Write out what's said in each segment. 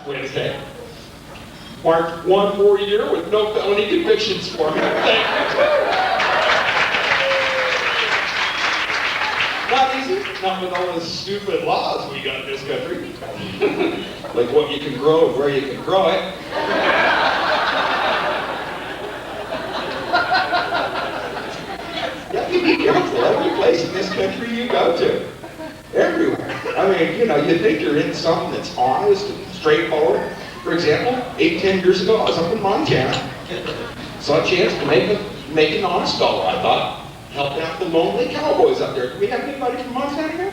Wednesday. Marked 1 4-year with no felony convictions for me. Thank you. Not easy, not with all those stupid laws we got in this country. Like what you can grow and where you can grow it. You have to be careful every place in this country you go to. Everywhere. I mean, you know, you think you're in something that's honest and straightforward. For example, 8-10 years ago, I was up in Montana. Saw a chance to make an honest dollar, I thought. Helped out the lonely cowboys up there. Do we have anybody from Montana here?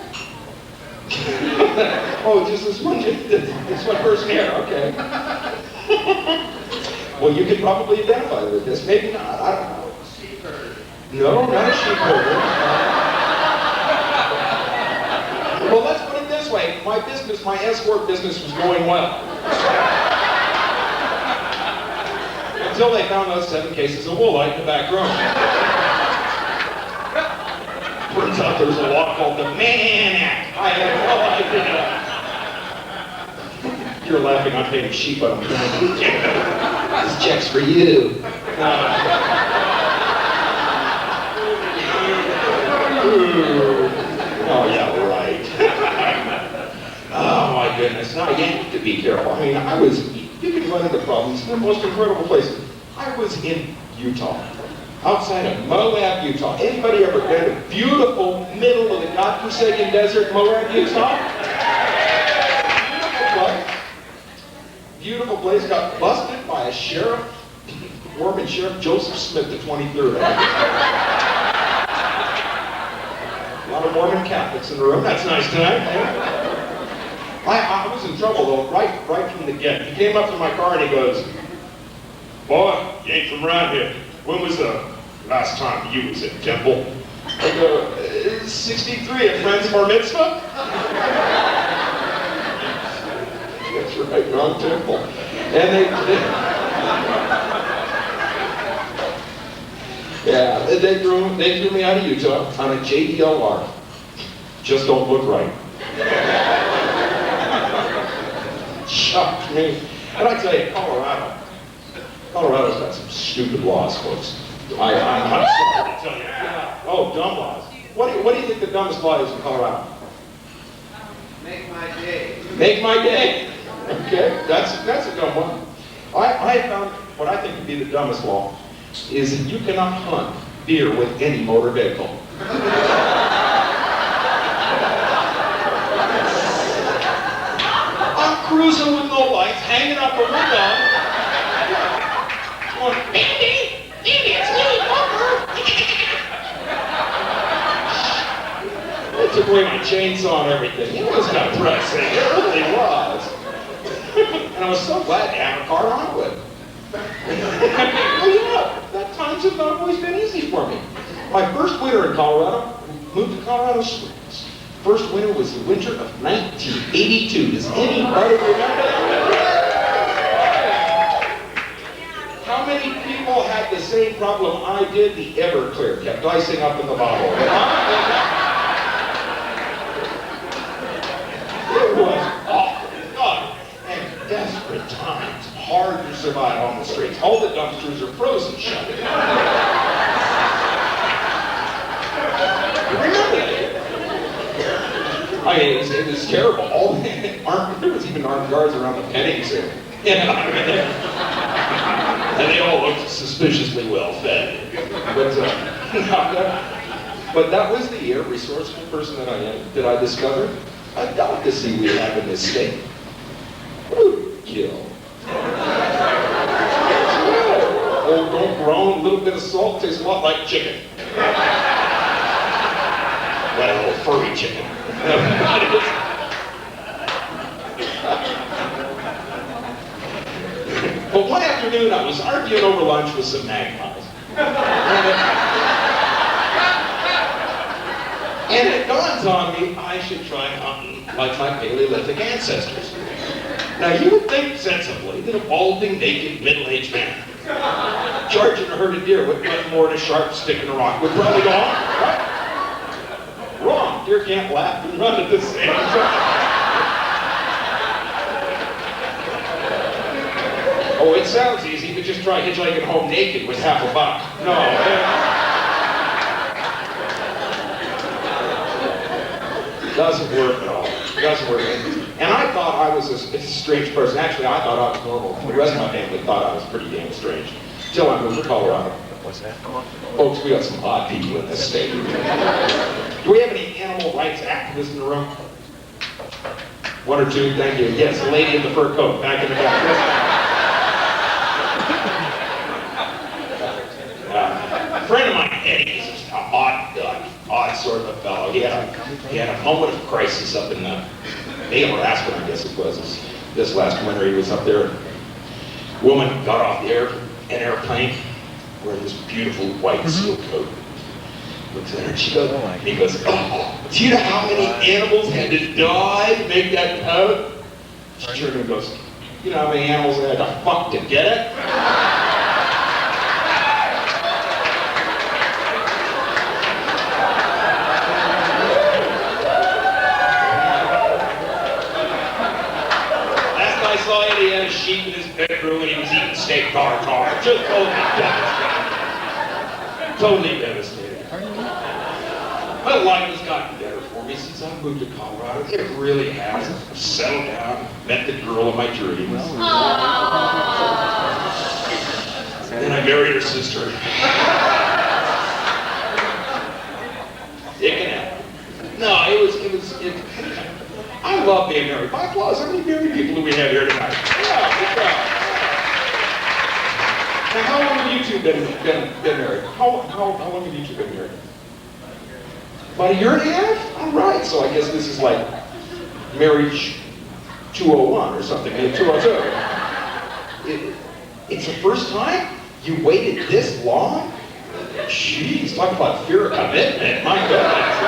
Oh, just this one person here, okay. Well, you could probably identify with this. Maybe not, I don't know. Sheep herder. No, not a sheep herder. Well, let's put it this way. My business, my escort business was going well. Until they found those 7 cases of woolite in the back room. Turns out there's a law called the Mann Act. I had no idea. You're laughing, I'm paying sheep on them. This check's for you. Oh, yeah, right. Oh, my goodness. Now, you have to be careful. I mean, you can run into problems in the most incredible places. I was in Utah, outside of Moab, Utah. Anybody ever been to beautiful middle of the godforsaken desert, Moab, Utah? Beautiful place. Beautiful place. Got busted by a sheriff, Mormon Sheriff Joseph Smith, the 23rd. A lot of Mormon Catholics in the room. That's nice tonight. I was in trouble though, right from the get. He came up to my car and he goes, "Boy, you ain't from around here. When was the last time you was at temple?" I go, 63 at Friends Bar Mitzvah. That's right, wrong temple. And they threw me out of Utah on a JDLR. Just don't look right. Shocked me. And I tell you, Colorado's got some stupid laws, folks. I'm sorry to tell you. Oh, dumb laws. What do you think the dumbest law is in Colorado? Make my day. Make my day. Okay, that's a dumb one. I found what I think to be the dumbest law is that you cannot hunt deer with any motor vehicle. I'm cruising with no lights, hanging out the window. Going, Andy, it's me, Bumper. They took away my chainsaw and everything. It was depressing. It really was. And I was so glad to have a car on with. Oh yeah, that times have not always been easy for me. My first winter in Colorado, moved to Colorado Springs. First winter was the winter of 1982. Does anybody remember that? How many people had the same problem I did? The Everclear kept icing up in the bottle. It was awful. God, and desperate times. Hard to survive on the streets. All the dumpsters are frozen shut. Remember that? I mean, it was terrible. There was even armed guards around the petting zoo. You know, and they all looked suspiciously well fed. But that was the year, resourceful person that I am, that I discovered a delicacy we have in this state. Roadkill. Oh, don't groan, a little bit of salt tastes a lot like chicken. Well, furry chicken. But one afternoon I was arguing over lunch with some magpies. And it dawns on me, I should try hunting like my Paleolithic ancestors. Now you would think sensibly that a balding, naked, middle-aged man charging a herd of deer with nothing more than a sharp stick and a rock would probably go on, right? Wrong. Deer can't laugh and run at the same time. Oh, it sounds easy, but just try hitchhiking home naked with $50. No. Doesn't work at all. Doesn't work. And I thought I was a strange person. Actually, I thought I was normal. The rest of my family thought I was pretty damn strange. Till I moved to Colorado. What's that? Folks, we got some odd people in this state. Do we have any animal rights activists in the room? One or two, thank you. Yes, the lady in the fur coat, back in the back. A friend of mine, Eddie, is just an odd sort of a fellow. He had a moment of crisis up in Bailey At Wits End, I guess it was. This last winter, he was up there. A woman got off the airplane wearing this beautiful white seal coat. Looks at her and she goes, and he goes, oh, do you know how many animals had to die to make that coat? She turned and goes, you know how many animals had to fuck to get it? Last I saw it, he had a sheep in his bedroom and he was eating steak tartare. Just totally devastated. But life has gotten better for me since I moved to Colorado. It really has. I've settled down, met the girl of my dreams. Then I married her sister. It can happen. No, I love being married. My applause, how many married people do we have here tonight? Yeah, good job. Now, how long have you two been married? How long have you two been married? About a year and a half? All right, so I guess this is like marriage 201 or something, 202. It's the first time you waited this long? Jeez, talk about fear of commitment, my goodness.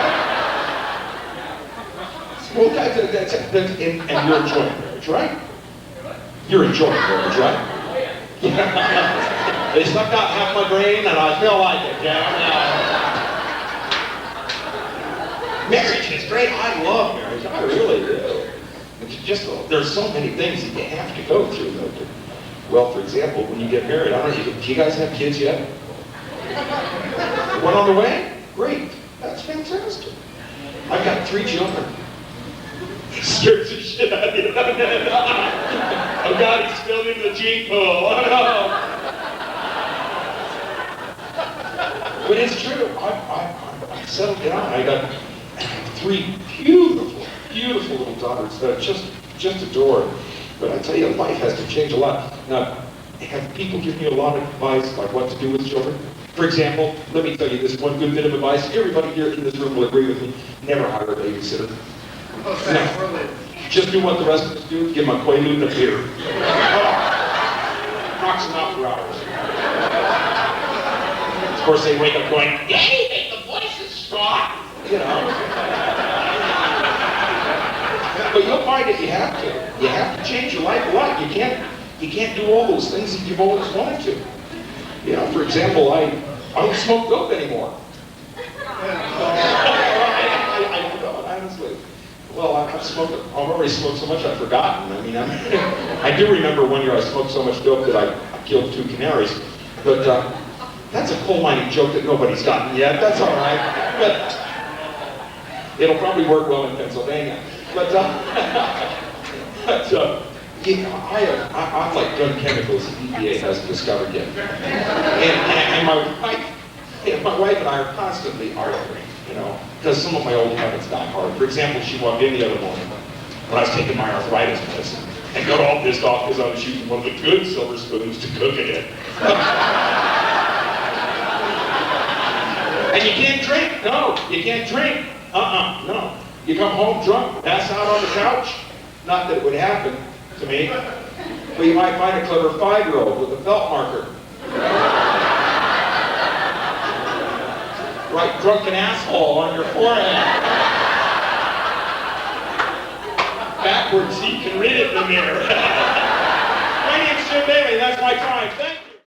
Well, and you're enjoying marriage, right? You're enjoying marriage, right? They sucked out half my brain and I feel like it, yeah. Marriage is great. I love marriage. I really do. It's just, there's so many things that you have to go through, though. Well, for example, when you get married, I don't know, do you guys have kids yet? One on the way? Great. That's fantastic. I've got 3 children. Scares the shit out of you. Oh God, he's spilled into the gene pool. Oh no. But it's true. I settled down. I got 3 beautiful little daughters that I just adore. But I tell you, life has to change a lot. Now, have people given you a lot of advice, like what to do with children? For example, let me tell you this one good bit of advice. Everybody here in this room will agree with me. Never hire a babysitter. No. Just do what the rest of us do. Give them a Quaalude and a beer. Knocks them out for hours. Of course, they wake up going, "Daddy, make the voices stop." You know. But you'll find that you have to. You have to change your life a lot. You can't do all those things that you've always wanted to. You know, for example, I don't smoke dope anymore. I don't, honestly. Well, I've already smoked so much I've forgotten. I mean, I do remember one year I smoked so much dope that I killed 2 canaries. But that's a coal mining joke that nobody's gotten yet. That's all right. But it'll probably work well in Pennsylvania. But yeah, I'm like gun chemicals the EPA hasn't discovered yet. And my wife and I are constantly arguing, you know, because some of my old habits die hard. For example, she walked in the other morning when I was taking my arthritis medicine and got all pissed off because I was using one of the good silver spoons to cook it in. And you can't drink? No, you can't drink. No. You come home drunk, pass out on the couch. Not that it would happen to me, but you might find a clever 5-year-old with a felt marker. Right, drunken asshole on your forehead. Backwards so you can read it in the mirror. My name's Jim Bailey, that's my time. Thank you.